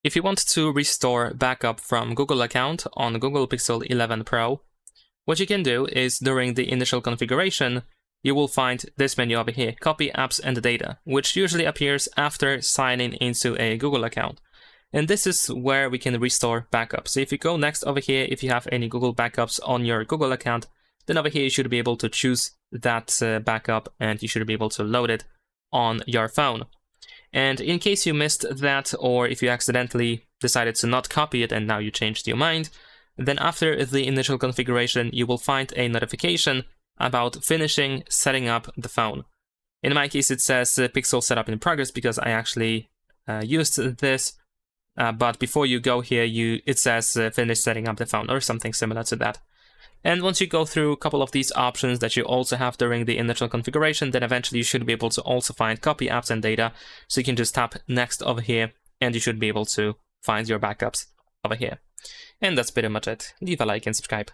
If you want to restore backup from Google account on Google Pixel 11 Pro, what you can do is during the initial configuration, you will find this menu over here, Copy Apps and Data, which usually appears after signing into a Google account. And this is where we can restore backup. So if you go next over here, if you have any Google backups on your Google account, then over here you should be able to choose that backup and you should be able to load it on your phone. And in case you missed that, or if you accidentally decided to not copy it and now you changed your mind, then after the initial configuration, you will find a notification about finishing setting up the phone. In my case, it says Pixel setup in progress because I actually used this. But before you go here, it says finish setting up the phone or something similar to that. And once you go through a couple of these options that you also have during the initial configuration, then eventually you should be able to also find Copy Apps and Data. So you can just tap Next over here, and you should be able to find your backups over here. And that's pretty much it. Leave a like and subscribe.